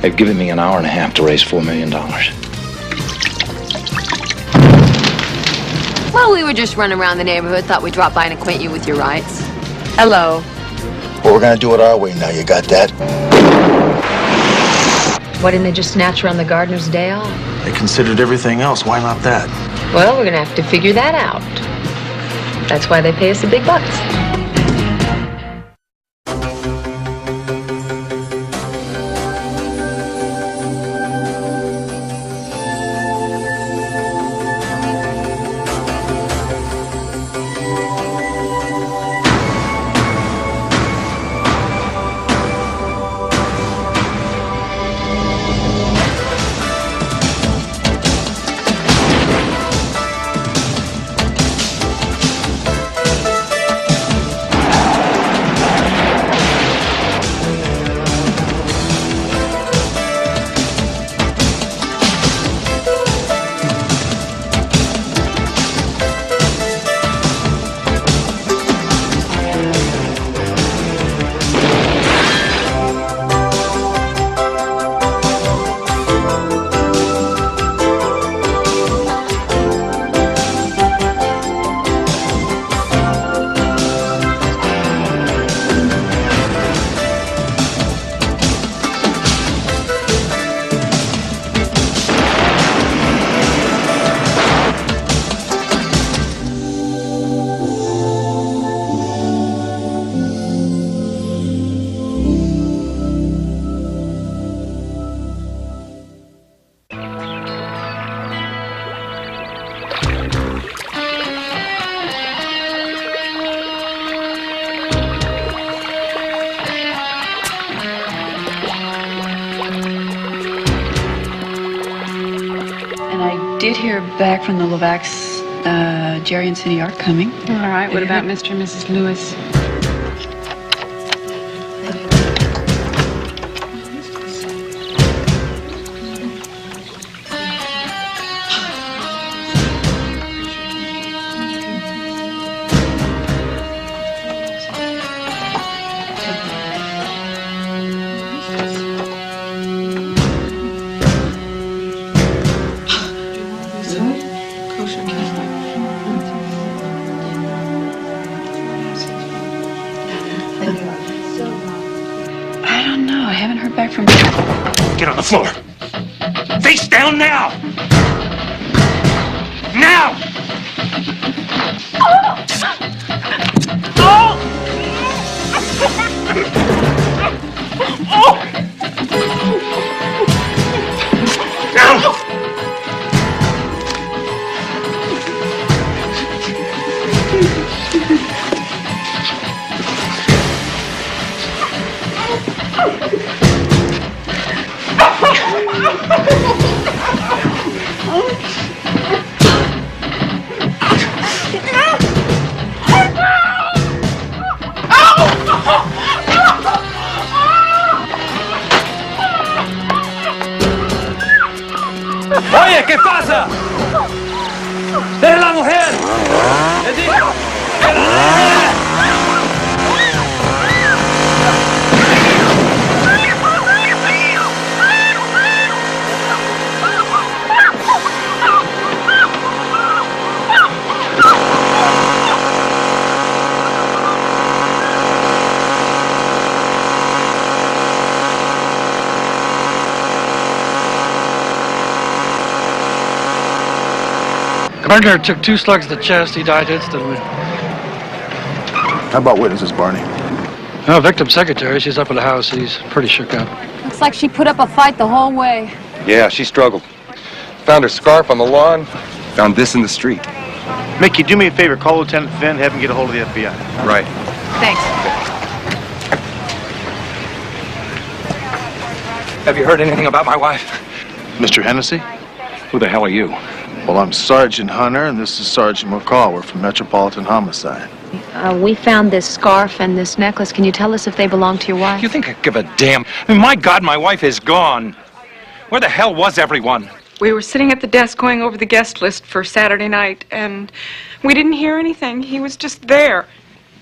They've given me an hour and a half to raise $4 million. Well, we were just running around the neighborhood. Thought we'd drop by and acquaint you with your rights. Hello. Well, we're gonna do it our way now. You got that? Why didn't they just snatch her on the Gardener's Day off? They considered everything else. Why not that? Well, we're gonna have to figure that out. That's why they pay us the big bucks. Did hear back from the Levacs. Jerry and Cindy are coming. All right. What about Mr. and Mrs. Lewis? I don't know. I haven't heard back from... Get on the floor. Face down now! Now! Now! Oye, ¿qué pasa? ¡Es la mujer! ¡Les digo! ¡Es la mujer! Gardner took 2 slugs to the chest. He died instantly. How about witnesses, Barney? No, victim's secretary. She's up at the house. He's pretty shook up. Looks like she put up a fight the whole way. Yeah, she struggled. Found her scarf on the lawn. Found this in the street. Mickey, do me a favor. Call Lieutenant Finn. Have him get a hold of the FBI. Right. Thanks. Have you heard anything about my wife? Mr. Hennessy? Who the hell are you? Well, I'm Sergeant Hunter, and this is Sergeant McCall. We're from Metropolitan Homicide. We found this scarf and this necklace. Can you tell us if they belong to your wife? You think I give a damn? I mean, my God, my wife is gone. Where the hell was everyone? We were sitting at the desk going over the guest list for Saturday night, and we didn't hear anything. He was just there.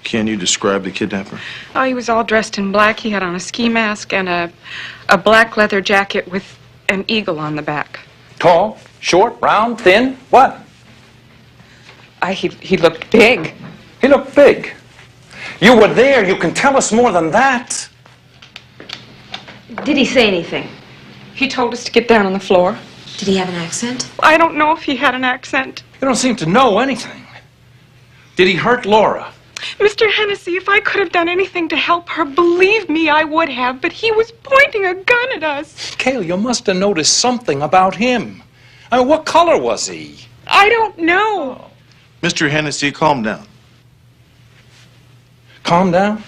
Can you describe the kidnapper? Oh, he was all dressed in black. He had on a ski mask and a black leather jacket with an eagle on the back. Tall, short, round, thin, what? He looked big. He looked big. You were there. You can tell us more than that. Did he say anything? He told us to get down on the floor. Did he have an accent? I don't know if he had an accent. You don't seem to know anything. Did he hurt Laura? Mr. Hennessy, if I could have done anything to help her, believe me, I would have, but he was pointing a gun at us. Kale, you must have noticed something about him. I mean, what color was he? I don't know. Mr. Hennessy, calm down. Calm down?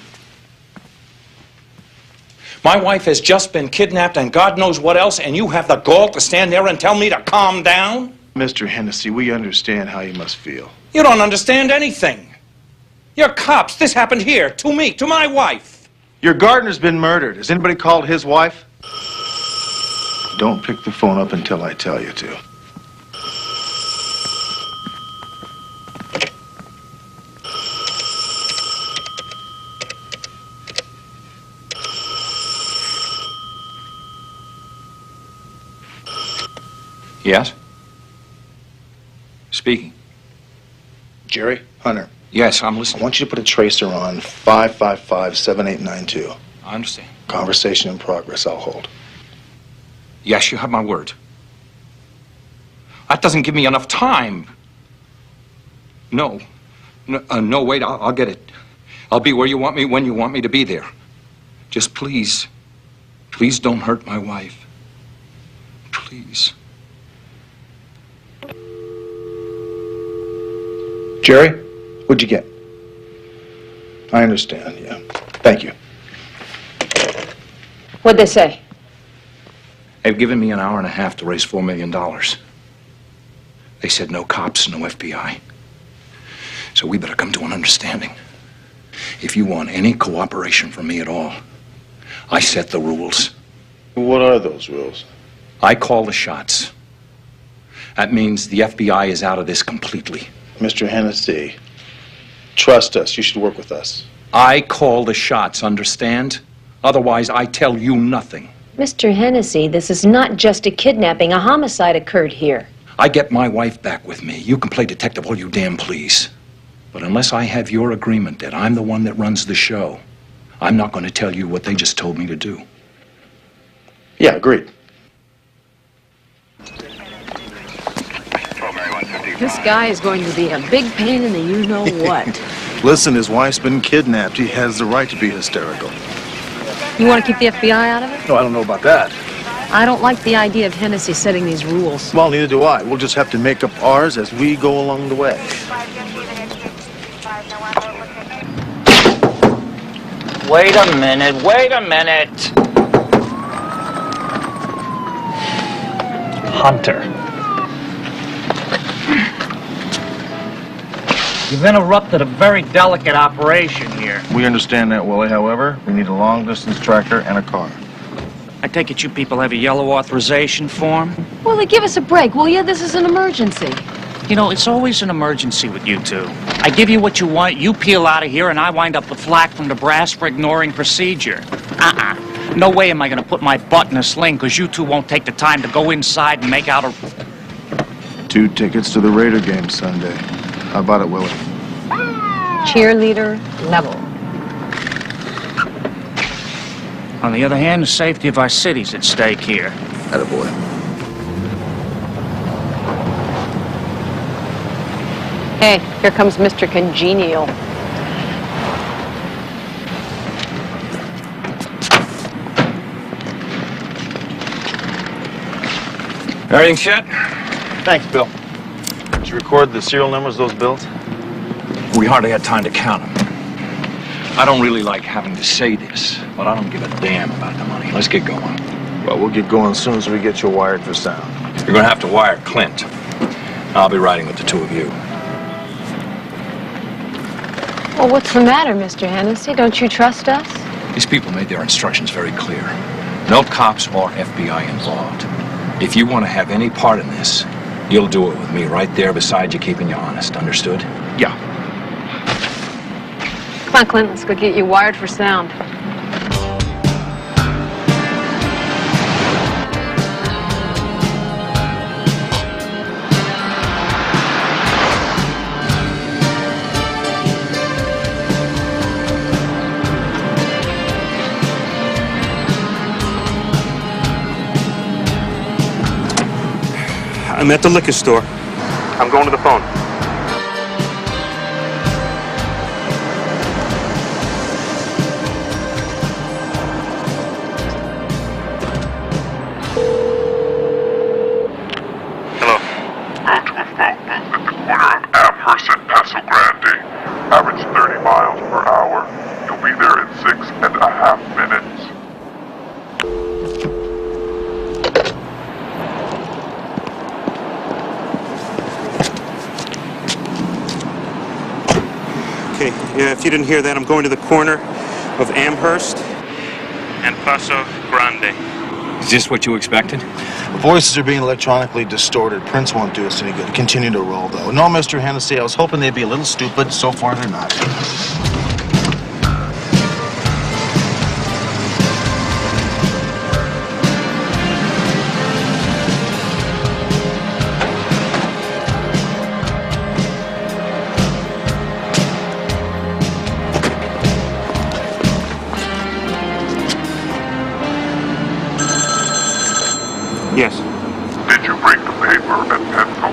My wife has just been kidnapped and God knows what else, and you have the gall to stand there and tell me to calm down? Mr. Hennessy, we understand how you must feel. You don't understand anything. You're cops. This happened here, to me, to my wife. Your gardener's been murdered. Has anybody called his wife? Don't pick the phone up until I tell you to. Yes? Speaking. Jerry, Hunter, Yes, I'm I listening. want you to put a tracer on 555-7892. I understand. Conversation in progress, I'll hold. Yes, you have my word. That doesn't give me enough time. No. No, wait, I'll get it. I'll be where you want me, when you want me to be there. Just please don't hurt my wife. Please. Jerry, what'd you get? I understand, yeah. Thank you. What'd they say? They've given me an hour and a half to raise $4 million. They said no cops, no FBI. So we better come to an understanding. If you want any cooperation from me at all, I set the rules. What are those rules? I call the shots. That means the FBI is out of this completely. Mr. Hennessy, trust us. You should work with us. I call the shots, understand? Otherwise, I tell you nothing. Mr. Hennessy, this is not just a kidnapping. A homicide occurred here. I get my wife back with me. You can play detective all you damn please. But unless I have your agreement that I'm the one that runs the show, I'm not going to tell you what they just told me to do. Yeah, agreed. This guy is going to be a big pain in the you-know-what. Listen, his wife's been kidnapped. He has the right to be hysterical. You want to keep the FBI out of it? No, I don't know about that. I don't like the idea of Hennessy setting these rules. Well, neither do I. We'll just have to make up ours as we go along the way. Wait a minute, wait a minute. Hunter. You've interrupted a very delicate operation here. We understand that, Willie. However, we need a long-distance tractor and a car. I take it you people have a yellow authorization form? Willie, give us a break, will you? This is an emergency. You know, it's always an emergency with you two. I give you what you want, you peel out of here, and I wind up with flack from the brass for ignoring procedure. No way am I going to put my butt in a sling because you two won't take the time to go inside and make out a... 2 tickets to the Raider game Sunday. How about it, Willie? Cheerleader level. On the other hand, the safety of our city's at stake here. Attaboy. Hey, here comes Mr. Congenial. Everything set? Thanks, Bill. Did you record the serial numbers of those bills? We hardly had time to count them. I don't really like having to say this, but I don't give a damn about the money. Let's get going. Well, we'll get going as soon as we get you wired for sound. You're going to have to wire Clint. I'll be riding with the two of you. Well, what's the matter, Mr. Hennessy? Don't you trust us? These people made their instructions very clear. No cops or FBI involved. If you want to have any part in this, you'll do it with me right there beside you, keeping you honest. Understood? Yeah. Come on, Clint, let's go get you wired for sound. I'm at the liquor store. I'm going to the phone. Hello. Go to a phone booth at the corner of Amherst and Paso Grande. Average 30 miles per hour. You'll be there in 6.5 minutes. Okay, yeah, if you didn't hear that, I'm going to the corner of Amherst and Paso Grande. Is this what you expected? Voices are being electronically distorted. Prints won't do us any good. Continue to roll, though. No, Mr. Hennessy, I was hoping they'd be a little stupid. So far, they're not. Yes. Did you bring the paper and pencil?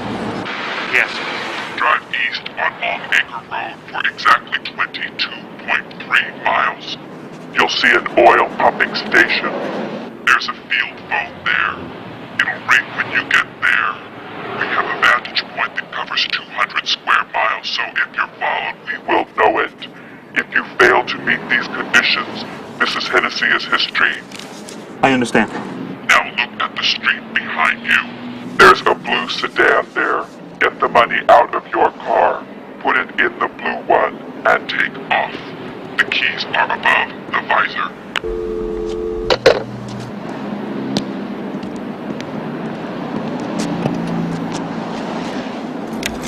Yes. Drive east on Long Acre Road for exactly 22.3 miles. You'll see an oil pumping station. There's a field phone there. It'll ring when you get there. We have a vantage point that covers 200 square miles, so if you're followed, we will know it. If you fail to meet these conditions, Mrs. Hennessy is history. I understand. Now look at the street behind you. There's a blue sedan there. Get the money out of your car, put it in the blue one, and take off. The keys are above the visor.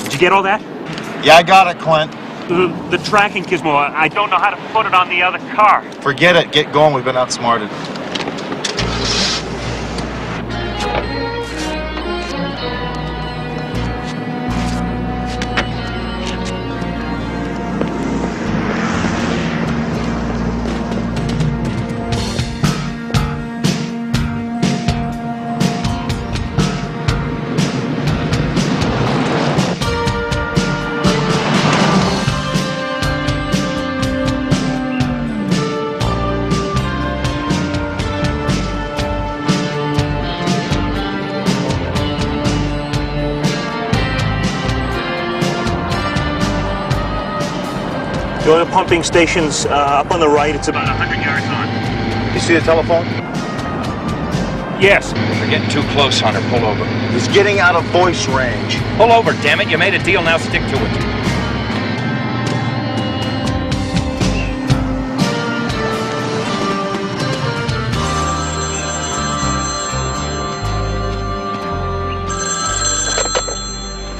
Did you get all that? Yeah, I got it, Clint. The tracking gizmo, I don't know how to put it on the other car. Forget it. Get going. We've been outsmarted. Go to the pumping stations up on the right. It's about 100 yards on. You see the telephone? Yes. You're getting too close, Hunter. Pull over. He's getting out of voice range. Pull over, damn it. You made a deal, now stick to it.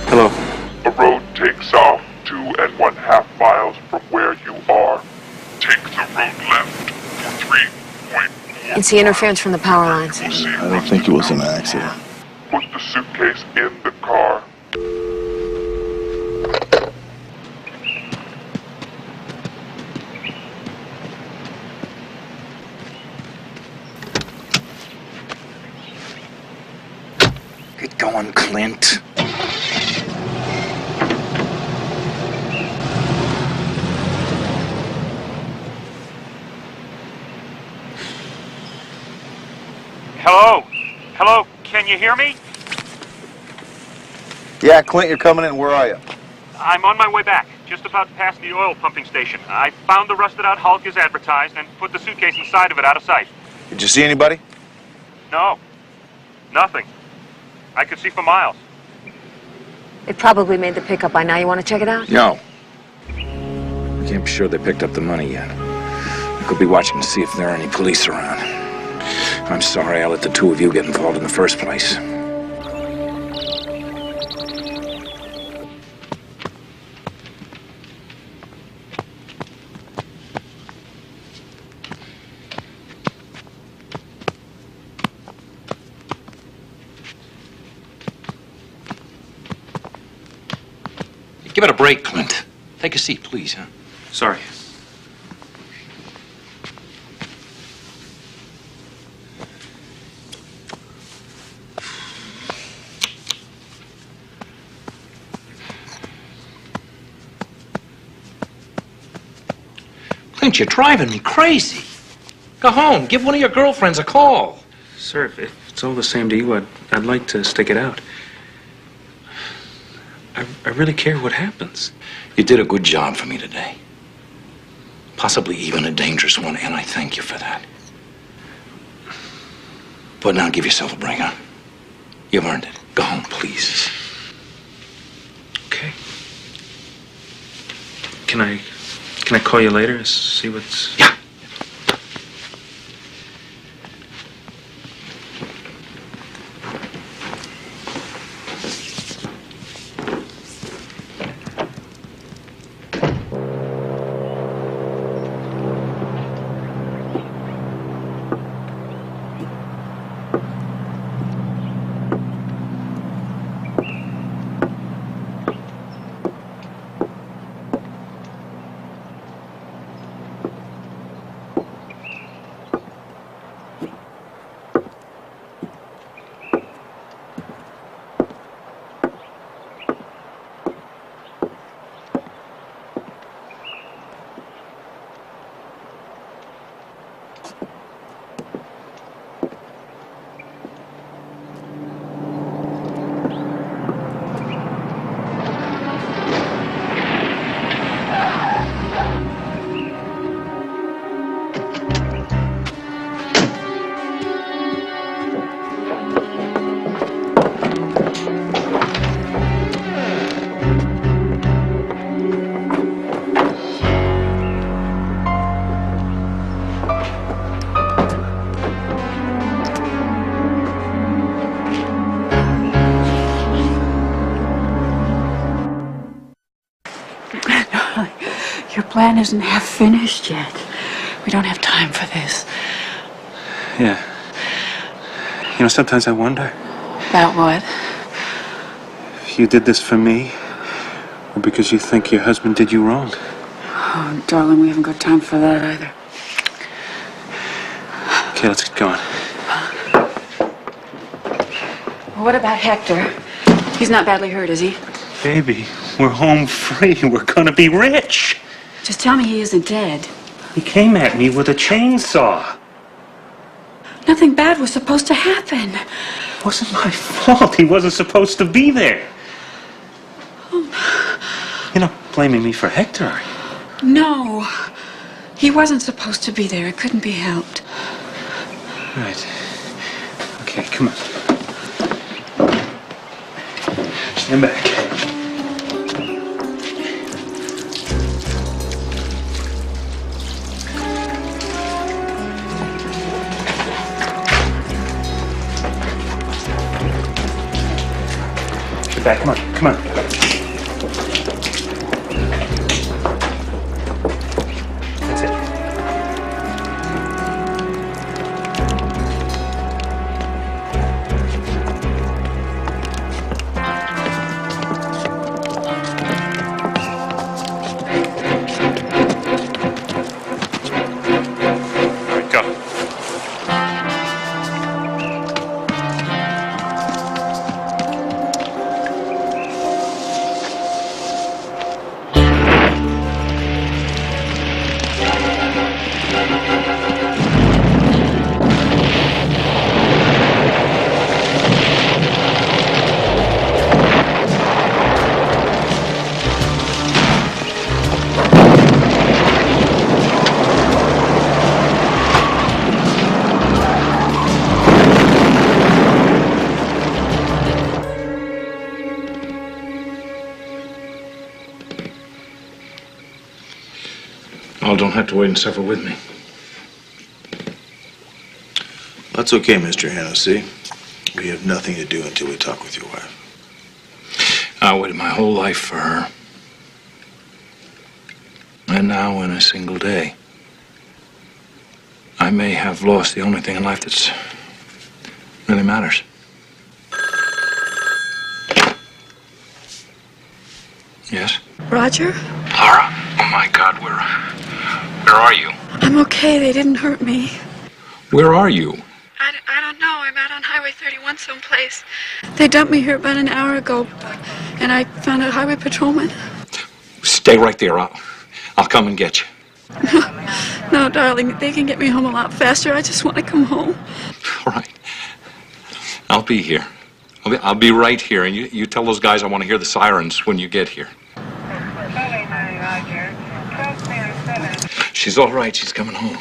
Hello. The road takes off 2.5 miles from where you are. Take the road left for 3.4. It's the interference from the power lines. I don't think it was an accident. Put the suitcase in the car. Get going, Clint. Hello? Hello? Can you hear me? Yeah, Clint, you're coming in. Where are you? I'm on my way back, just about past the oil pumping station. I found the rusted out Hulk as advertised and put the suitcase inside of it out of sight. Did you see anybody? No. Nothing. I could see for miles. They probably made the pickup by now. You want to check it out? No. I can't be sure they picked up the money yet. I could be watching to see if there are any police around. I'm sorry I let the two of you get involved in the first place. Give it a break, Clint. Take a seat, please, huh? Sorry. Clint, you're driving me crazy. Go home. Give one of your girlfriends a call. Sir, if it's all the same to you, I'd like to stick it out. I really care what happens. You did a good job for me today. Possibly even a dangerous one, and I thank you for that. But now give yourself a break, huh? You've earned it. Go home, please. Okay. Can I call you later and see what's... Yeah. Your plan isn't half finished yet. We don't have time for this. Yeah. You know, sometimes I wonder About what? if you did this for me or because you think your husband did you wrong. Oh, darling, we haven't got time for that either. Okay, let's get going. What about Hector? He's not badly hurt, is he? Baby, we're home free. We're gonna be rich. Just tell me he isn't dead. He came at me with a chainsaw. Nothing bad was supposed to happen. It wasn't my fault. He wasn't supposed to be there. You're not blaming me for Hector, are you? No. He wasn't supposed to be there. It couldn't be helped. Right. Okay, come on. Stand back. Get back, come on, come on. That's it. All right, go. All don't have to wait and suffer with me. That's okay, Mr. Hennessy. We have nothing to do until we talk with your wife. I waited my whole life for her. And now, in a single day, I may have lost the only thing in life that's really matters. Yes? Roger? Laura? Oh, my God, where are you? I'm okay. They didn't hurt me. Where are you? I don't know. I'm out on Highway 31 someplace. They dumped me here about an hour ago, and I found a highway patrolman. Stay right there. I'll come and get you. No, darling, they can get me home a lot faster. I just want to come home. All right. I'll be here. I'll be right here, and you tell those guys I want to hear the sirens when you get here. She's all right. She's coming home.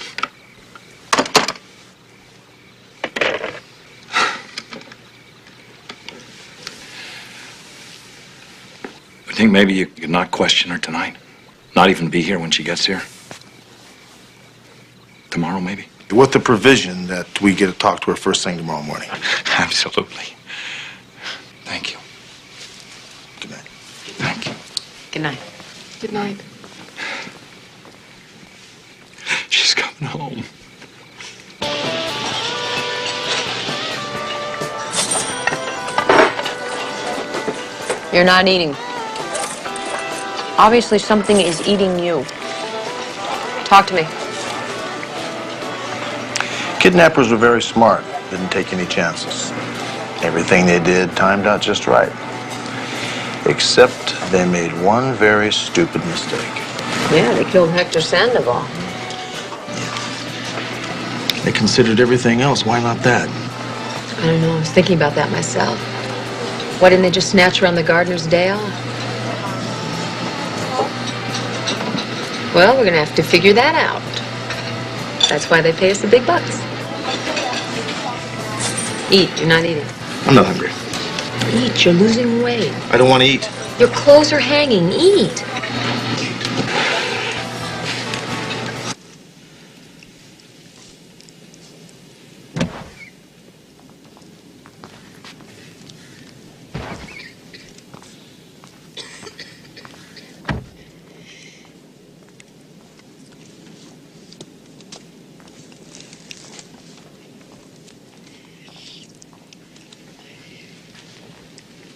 I think maybe you could not question her tonight. Not even be here when she gets here. Tomorrow, maybe. With the provision that we get to talk to her first thing tomorrow morning. Absolutely. Thank you. Good night. Thank you. Good night. Good night. She's coming home. You're not eating. Obviously, something is eating you. Talk to me. Kidnappers were very smart. Didn't take any chances. Everything they did timed out just right. Except they made one very stupid mistake. Yeah, they killed Hector Sandoval. They considered everything else. Why not that? I don't know. I was thinking about that myself. Why didn't they just snatch her on the gardener's day off? Well, we're going to have to figure that out. That's why they pay us the big bucks. Eat. You're not eating. I'm not hungry. Eat. You're losing weight. I don't want to eat. Your clothes are hanging. Eat.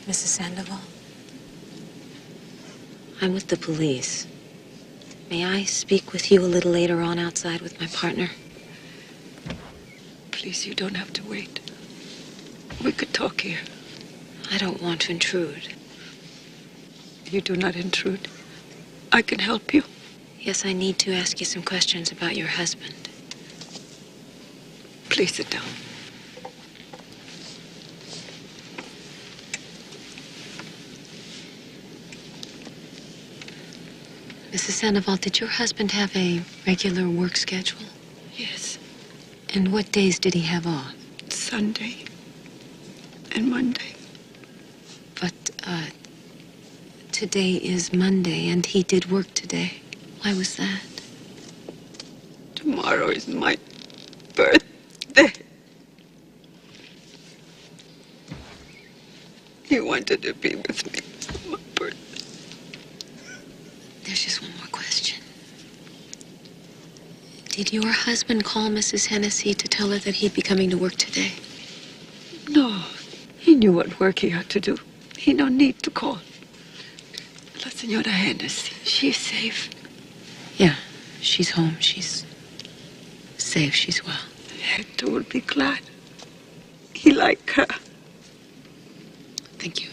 Mrs. Sandoval? I'm with the police. May I speak with you a little later on outside with my partner? Please, you don't have to wait. We could talk here. I don't want to intrude. You do not intrude. I can help you. Yes, I need to ask you some questions about your husband. Please sit down. Mrs. Sandoval, did your husband have a regular work schedule? Yes. And what days did he have off? Sunday and Monday. But, today is Monday, and he did work today. Why was that? Tomorrow is my birthday. He wanted to be with me for my birthday. There's just one more question. Did your husband call Mrs. Hennessy to tell her that he'd be coming to work today? No. He knew what work he had to do. He no need to call. La Señora Hennessy, she's safe. Yeah, she's home. She's safe. She's well. Hector will be glad. He like her. Thank you.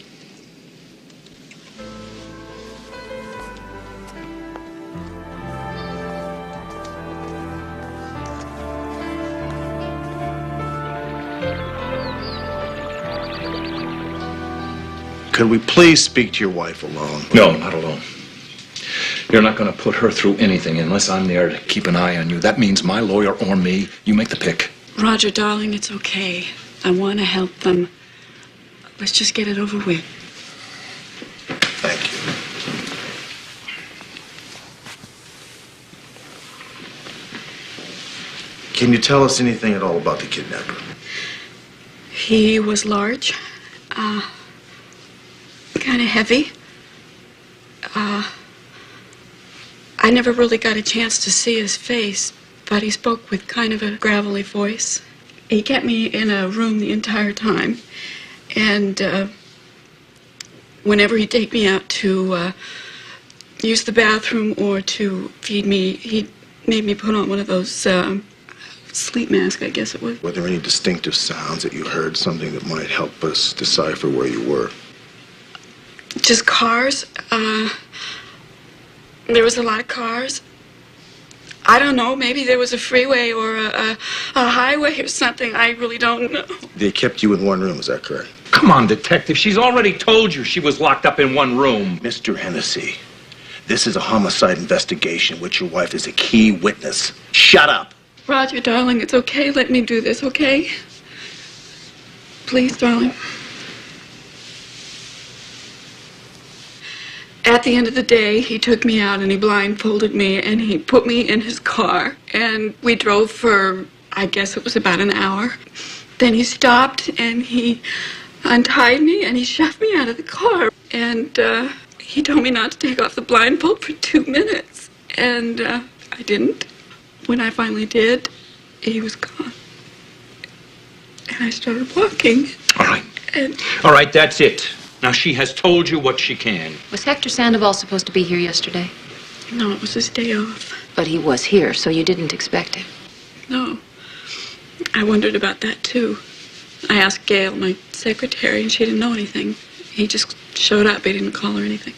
Could we please speak to your wife alone? No, not alone. You're not going to put her through anything unless I'm there to keep an eye on you. That means my lawyer or me. You make the pick. Roger, darling, it's okay. I want to help them. Let's just get it over with. Thank you. Can you tell us anything at all about the kidnapper? He was large, kind of heavy. I never really got a chance to see his face, but he spoke with kind of a gravelly voice. He kept me in a room the entire time, and whenever he'd take me out to use the bathroom or to feed me. He made me put on one of those sleep masks, I guess it was. Were there any distinctive sounds that you heard, something that might help us decipher where you were? Just cars. There was a lot of cars. I don't know, maybe there was a freeway or a highway or something. I really don't know. They kept you in one room, is that correct? Come on, detective. She's already told you she was locked up in one room. Mr. Hennessy, this is a homicide investigation, which your wife is a key witness. Shut up. Roger, darling, it's okay. Let me do this, okay? Please, darling. At the end of the day, he took me out and he blindfolded me and he put me in his car. And we drove for, I guess it was about an hour. Then he stopped and he untied me and he shoved me out of the car. And he told me not to take off the blindfold for 2 minutes. And I didn't. When I finally did, he was gone. And I started walking. All right. And All right, that's it. Now, she has told you what she can. Was Hector Sandoval supposed to be here yesterday? no, it was his day off. But he was here, so you didn't expect him. No. I wondered about that, too. I asked Gail, my secretary, and she didn't know anything. He just showed up. He didn't call her anything.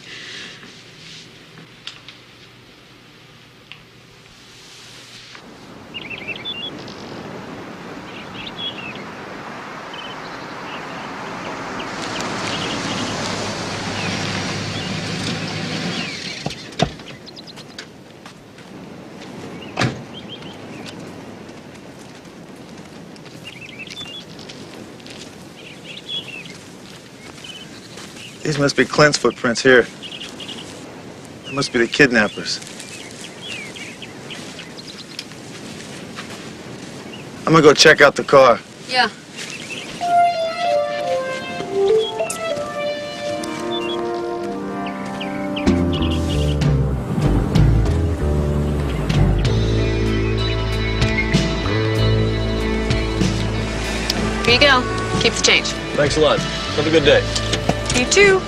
These must be Clint's footprints here. They must be the kidnappers. I'm gonna go check out the car. Yeah. Here you go. Keep the change. Thanks a lot. Have a good day. You too.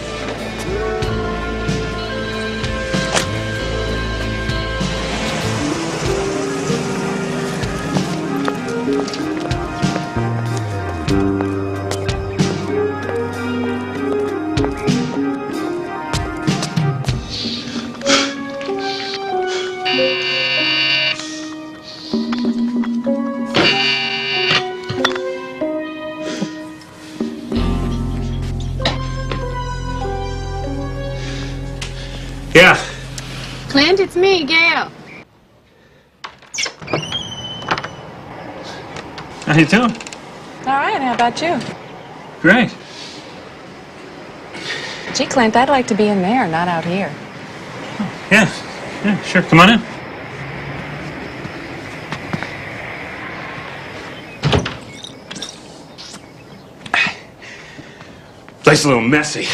Yeah. Clint, it's me, Gail. How you doing? All right, how about you? Great. Gee, Clint, I'd like to be in there, not out here. Yeah, sure. Come on in. Place a little messy.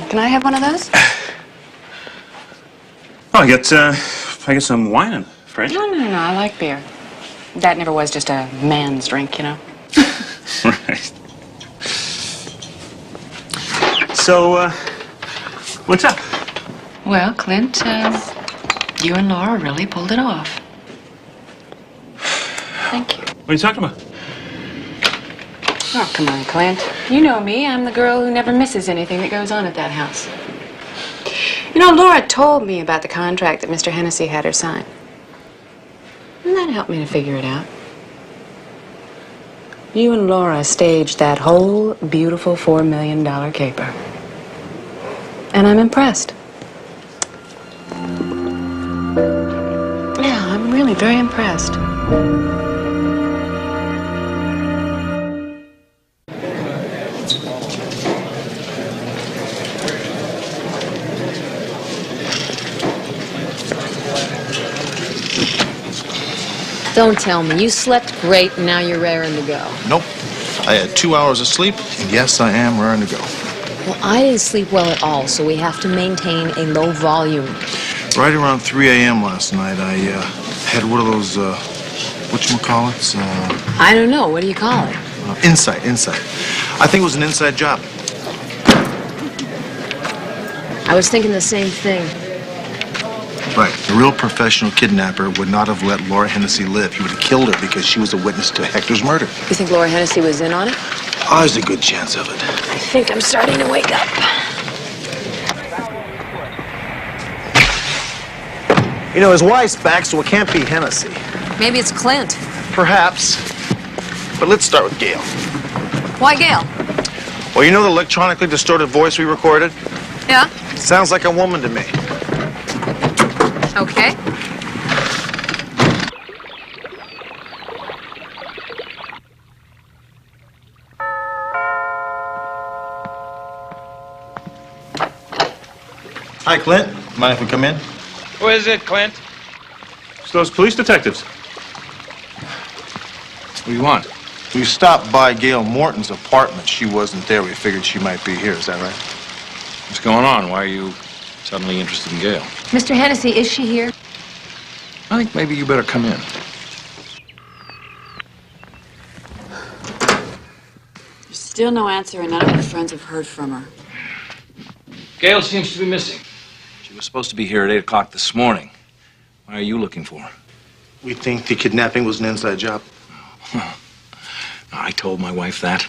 Can I have one of those? Oh, I get some wine in the fridge. No, I like beer. That never was just a man's drink, you know? Right. So, what's up? Well, Clint, you and Laura really pulled it off. Thank you. What are you talking about? Oh, come on, Clint. You know me. I'm the girl who never misses anything that goes on at that house. You know, Laura told me about the contract that Mr. Hennessy had her sign. And that helped me to figure it out. You and Laura staged that whole beautiful $4 million caper. And I'm impressed. Yeah, I'm really very impressed. Don't tell me. You slept great and now you're raring to go. Nope. I had 2 hours of sleep, and yes, I am raring to go. Well, I didn't sleep well at all, so we have to maintain a low volume. Right around 3 a.m. last night, I had one of those, whatchamacallits? I don't know. What do you call it? Insight. I think it was an inside job. I was thinking the same thing. Right. A real professional kidnapper would not have let Laura Hennessy live. He would have killed her because she was a witness to Hector's murder. You think Laura Hennessy was in on it? Oh, there's a good chance of it. I think I'm starting to wake up. You know, his wife's back, so it can't be Hennessy. Maybe it's Clint. Perhaps. But let's start with Gail. Why Gail? Well, you know the electronically distorted voice we recorded? Yeah? Sounds like a woman to me. Okay. Hi, Clint. Mind if we come in? Who is it, Clint? It's those police detectives. What do you want? We stopped by Gail Morton's apartment. She wasn't there. We figured she might be here. Is that right? What's going on? Why are you suddenly interested in Gail? Mr. Hennessy, is she here? I think maybe you better come in. There's still no answer, and none of her friends have heard from her. Gail seems to be missing. She was supposed to be here at 8 o'clock this morning. Why are you looking for her? We think the kidnapping was an inside job. I told my wife that.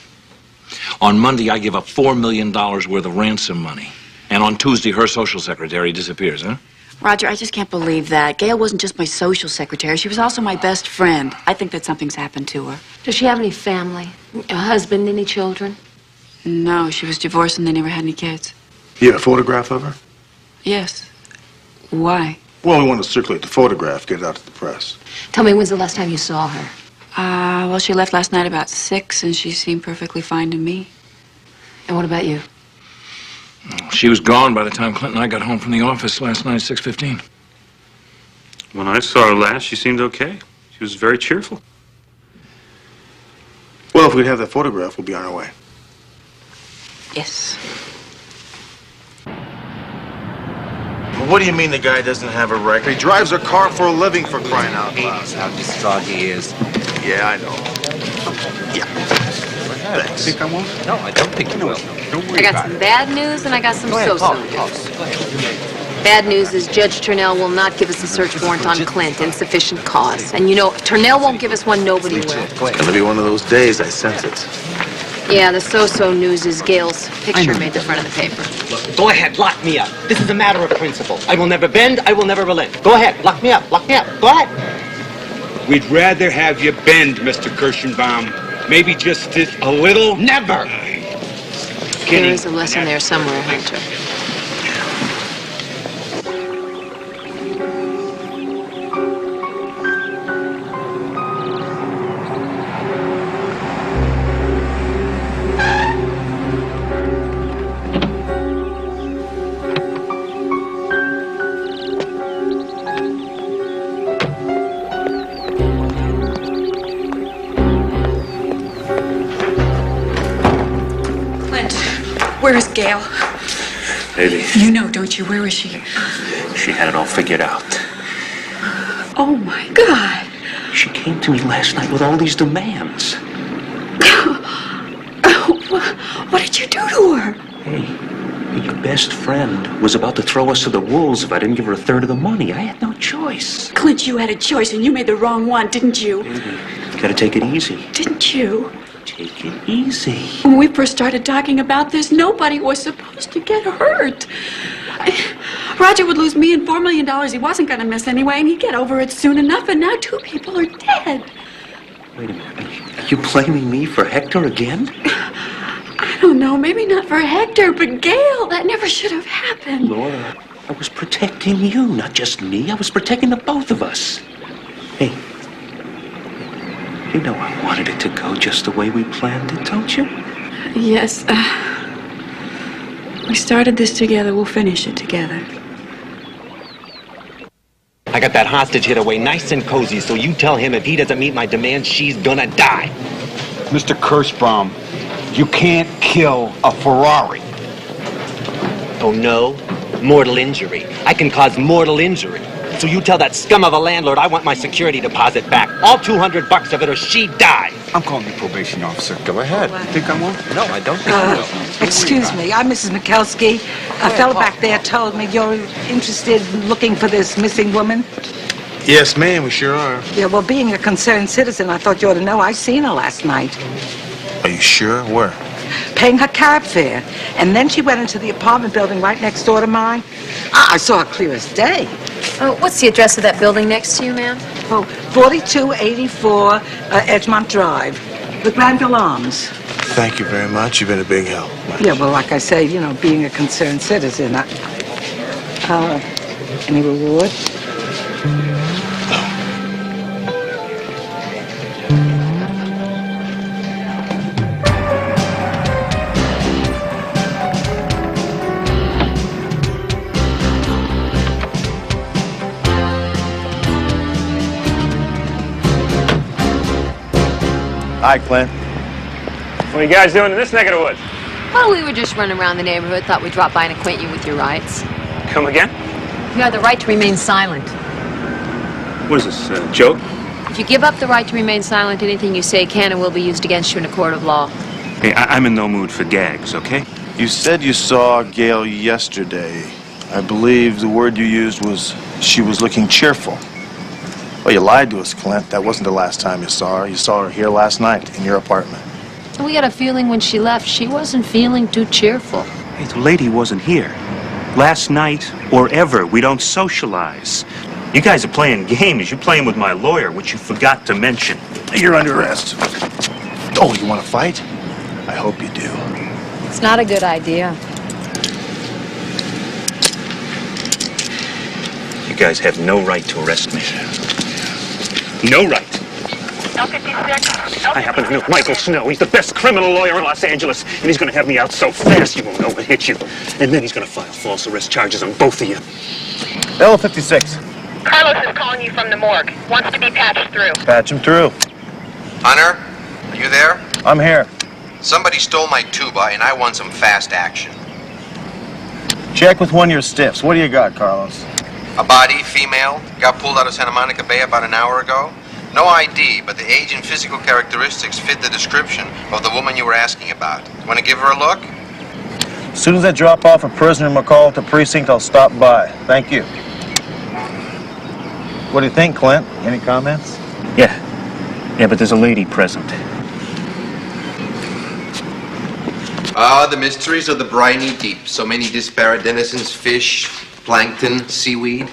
On Monday, I give up $4 million worth of ransom money. And on Tuesday, her social secretary disappears, huh? Roger, I just can't believe that. Gail wasn't just my social secretary. She was also my best friend. I think that something's happened to her. Does she have any family? A husband, any children? No, she was divorced and they never had any kids. You have a photograph of her? Yes. Why? Well, we want to circulate the photograph, get it out to the press. Tell me, when's the last time you saw her? Well, she left last night about 6, and she seemed perfectly fine to me. And what about you? She was gone by the time Clint and I got home from the office last night at 6:15. When I saw her last, she seemed okay. She was very cheerful. Well, if we have that photograph, we'll be on our way. Yes. Well, what do you mean the guy doesn't have a record? He drives a car for a living, for crying out loud. How distraught he is. Yeah, I know. Yeah. Thanks. Think I won't? No, I don't think you will. Don't worry I got about some it. bad news and I got some so-so news. Bad news is Judge Turnell will not give us a search warrant on Clint. Insufficient cause. And you know, if Turnell won't give us one, nobody will. It's gonna be one of those days, I sense it. Yeah, the so-so news is Gail's picture made the front of the paper. Look, go ahead, lock me up. This is a matter of principle. I will never bend, I will never relent. Go ahead, lock me up, lock me up. Go ahead. We'd rather have you bend, Mr. Kirschenbaum. Maybe just a little. Never! There is a lesson there somewhere, Hunter. Where is Gail? Haley. You know, don't you? Where is she? She had it all figured out. Oh, my God. She came to me last night with all these demands. What did you do to her? Hey, your best friend was about to throw us to the wolves if I didn't give her a third of the money. I had no choice. Clint, you had a choice and you made the wrong one, didn't you? Baby, gotta take it easy. Didn't you? Take it easy. When we first started talking about this, nobody was supposed to get hurt. Roger would lose me and $4 million he wasn't going to miss anyway, and he'd get over it soon enough, and now 2 people are dead. Wait a minute. Are you blaming me for Hector again? I don't know, maybe not for Hector, but Gail, that never should have happened. Laura, I was protecting you, not just me. I was protecting the both of us. Hey, you know I wanted it to go just the way we planned it, don't you? Yes, we started this together, we'll finish it together. I got that hostage hid away nice and cozy, so you tell him if he doesn't meet my demands, she's gonna die. Mr. Kirschbaum, you can't kill a Ferrari. Oh, no? Mortal injury. I can cause mortal injury. So you tell that scum of a landlord I want my security deposit back. All $200 of it or she dies. I'm calling the probation officer. Go ahead. Think I won't? No, I don't think I will. Excuse me, I'm Mrs. Mikulski. A fellow back there told me you're interested in looking for this missing woman. Yes, ma'am, we sure are. Yeah, well, being a concerned citizen, I thought you ought to know. I seen her last night. Are you sure? Where? Paying her cab fare. And then she went into the apartment building right next door to mine. I saw her clear as day. Oh, what's the address of that building next to you, ma'am? Oh, 4284 Edgemont Drive, the Granville Arms. Thank you very much. You've been a big help. Yeah, well, like I say, you know, being a concerned citizen, any reward? Hi, Clint. What are you guys doing in this neck of the woods? Well, we were just running around the neighborhood. Thought we'd drop by and acquaint you with your rights. Come again? You have the right to remain silent. What is this, a joke? If you give up the right to remain silent, anything you say can and will be used against you in a court of law. Hey, I'm in no mood for gags, okay? You said you saw Gail yesterday. I believe the word you used was she was looking cheerful. Well, you lied to us, Clint. That wasn't the last time you saw her. You saw her here last night in your apartment. We had a feeling when she left, she wasn't feeling too cheerful. Hey, the lady wasn't here. Last night or ever. We don't socialize. You guys are playing games. You're playing with my lawyer, which you forgot to mention. You're under arrest. Oh, you want to fight? I hope you do. It's not a good idea. You guys have no right to arrest me. No right. I happen to know Michael Snow. He's the best criminal lawyer in Los Angeles, and he's going to have me out so fast you won't know what hit you. And then he's going to file false arrest charges on both of you. L56. Carlos is calling you from the morgue. Wants to be patched through. Patch him through. Hunter, are you there? I'm here. Somebody stole my tuba, and I want some fast action. Check with one of your stiffs. What do you got, Carlos? A body, female, got pulled out of Santa Monica Bay about an hour ago. No ID, but the age and physical characteristics fit the description of the woman you were asking about. Want to give her a look? As soon as I drop off a prisoner McCall at the precinct, I'll stop by. Thank you. What do you think, Clint? Any comments? Yeah, but there's a lady present. Ah, the mysteries of the briny deep. So many disparate denizens, fish, plankton, seaweed,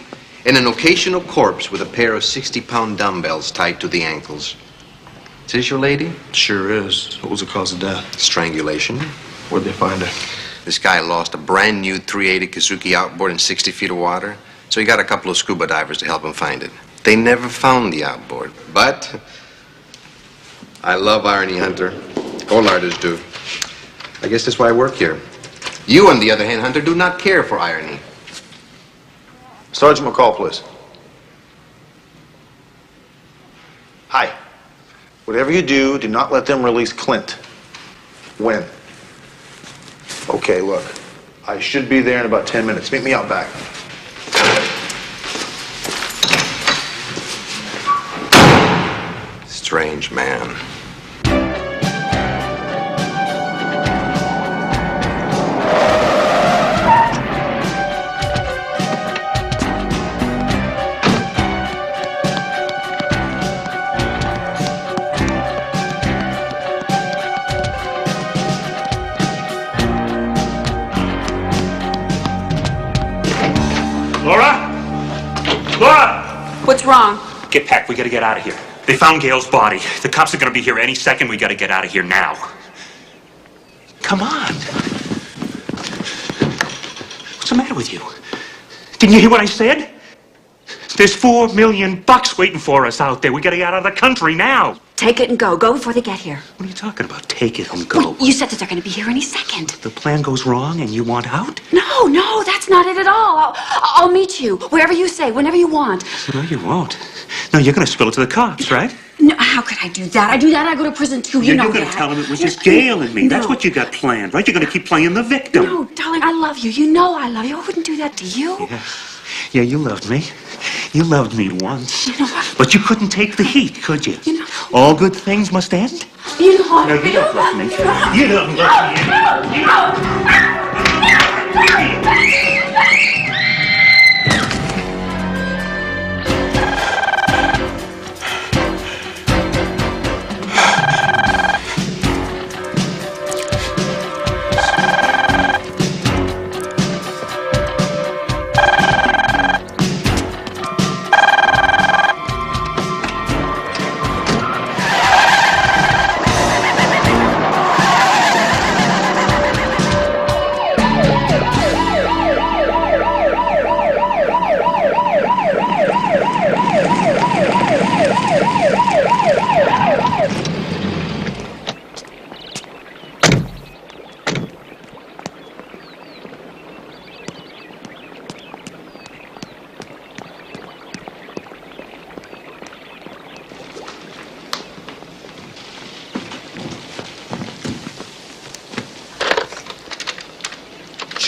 and an occasional corpse with a pair of 60-pound dumbbells tied to the ankles. Is this your lady? Sure is. What was the cause of death? Strangulation. Where'd they find her? This guy lost a brand new 380 Kazuki outboard in 60 feet of water, so he got a couple of scuba divers to help him find it. They never found the outboard, but I love irony, Hunter. All artists do. I guess that's why I work here. You, on the other hand, Hunter, do not care for irony. Sergeant McCall, please. Hi. Whatever you do, do not let them release Clint. When? Okay, look. I should be there in about 10 minutes. Meet me out back. Strange man. What's wrong? Get packed. We gotta get out of here. They found Gail's body. The cops are gonna be here any second. We gotta get out of here now. Come on. What's the matter with you? Didn't you hear what I said? There's $4 million waiting for us out there. We gotta get out of the country now. Take it and go. Go before they get here. What are you talking about? Take it and go. Well, you said that they're going to be here any second. The plan goes wrong and you want out? No, that's not it at all. I'll meet you wherever you say, whenever you want. No, you won't. No, you're gonna spill it to the cops, right? No, how could I do that? I do that, I go to prison too. You know You're gonna that. tell them it was just Gail and me. No. That's what you got planned, right? You're gonna keep playing the victim. No, darling, I love you. You know I love you. I wouldn't do that to you. Yeah, you loved me. You loved me once, but you couldn't take the heat, could you? All good things must end. You know how No, you don't love me. You don't love me. You don't.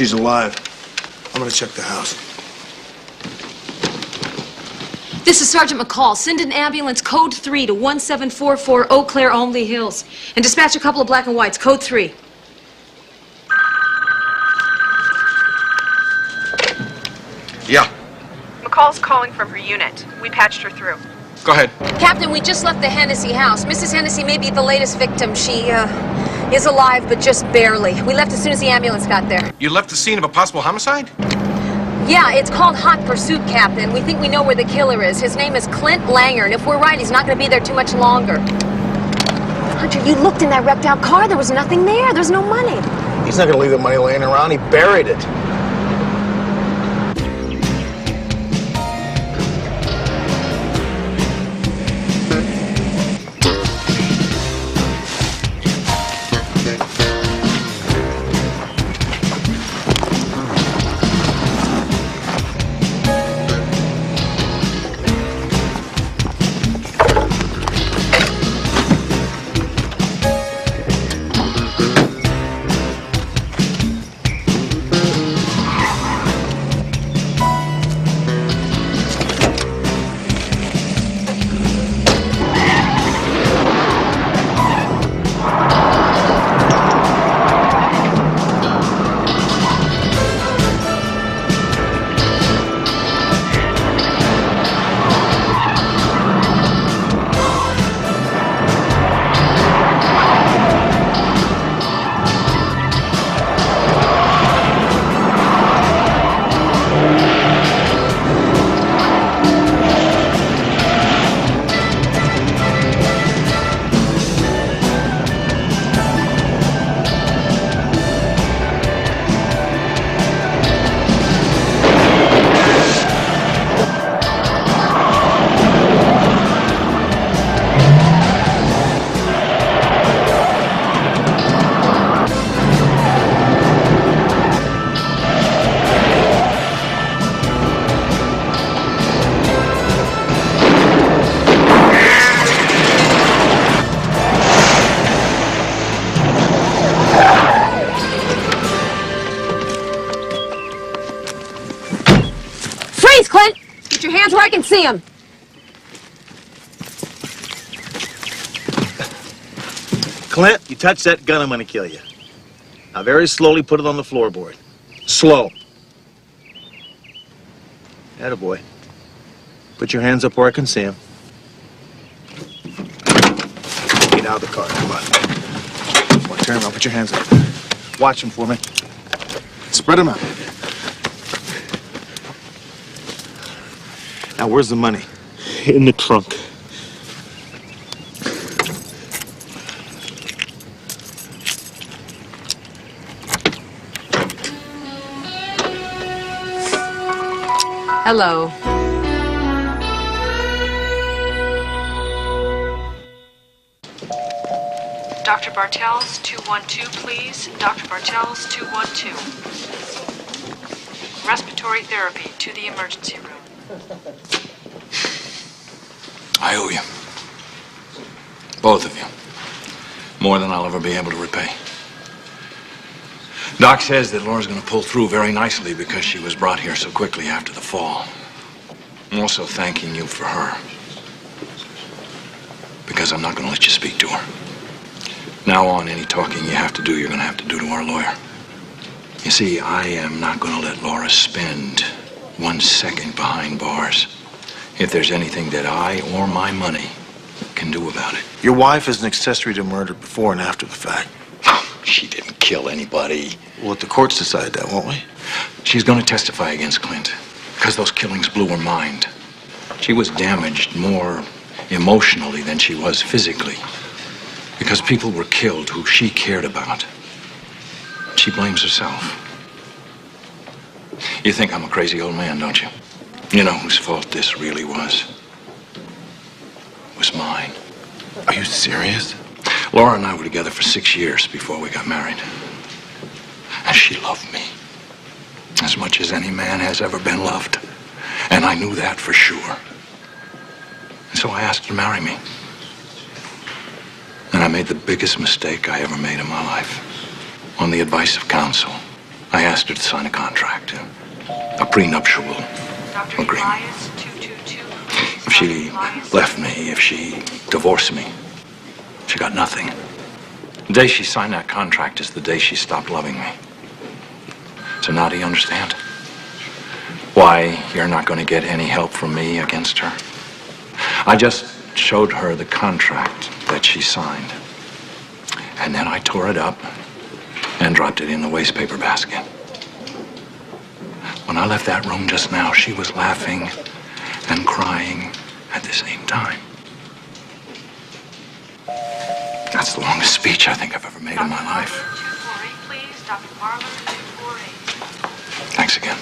She's alive. I'm gonna check the house. This is Sergeant McCall. Send an ambulance code 3 to 1744 Eau Claire, Olmley Hills. And dispatch a couple of black and whites, code 3. Yeah, McCall's calling from her unit. We patched her through. go ahead. Captain, we just left the Hennessy house. Mrs. Hennessy may be the latest victim. She, is alive, but just barely. We left as soon as the ambulance got there. You left the scene of a possible homicide? Yeah, it's called Hot Pursuit, Captain. We think we know where the killer is. His name is Clint Langer, and if we're right, he's not going to be there too much longer. Hunter, you looked in that wrecked out car. There was nothing there. There's no money. He's not gonna leave the money laying around. He buried it. Clint! Get your hands where I can see them. Clint, you touch that gun, I'm gonna kill you. Now very slowly put it on the floorboard. Slow. Attaboy. Put your hands up where I can see them. Get out of the car, come on. Come on, turn around, put your hands up. Watch them for me. Spread them out. Now, where's the money? In the trunk. Hello. Dr. Bartels, 212, please. Dr. Bartels, 212. Respiratory therapy to the emergency room. I owe you. Both of you. More than I'll ever be able to repay. Doc says that Laura's gonna pull through very nicely because she was brought here so quickly after the fall. I'm also thanking you for her. Because I'm not going to let you speak to her. Now on, any talking you have to do, you're going to have to do to our lawyer. You see, I am not going to let Laura spend 1 second behind bars if there's anything that I or my money can do about it. Your wife is an accessory to murder before and after the fact. She didn't kill anybody. We'll let the courts decide that, won't we? She's going to testify against Clint because those killings blew her mind. She was damaged more emotionally than she was physically because people were killed who she cared about. She blames herself. You think I'm a crazy old man, don't you? You know whose fault this really was? It was mine. Are you serious? Laura and I were together for 6 years before we got married. And she loved me as much as any man has ever been loved. And I knew that for sure. And so I asked her to marry me. And I made the biggest mistake I ever made in my life. On the advice of counsel, I asked her to sign a contract, a prenuptial agreement. If she left me, if she divorced me, she got nothing. The day she signed that contract is the day she stopped loving me. So now do you understand why you're not going to get any help from me against her? I just showed her the contract that she signed. And then I tore it up and dropped it in the wastepaper basket. When I left that room just now, she was laughing and crying at the same time. That's the longest speech I think I've ever made in my life. Please, Dr. Marlowe, 248. Thanks again.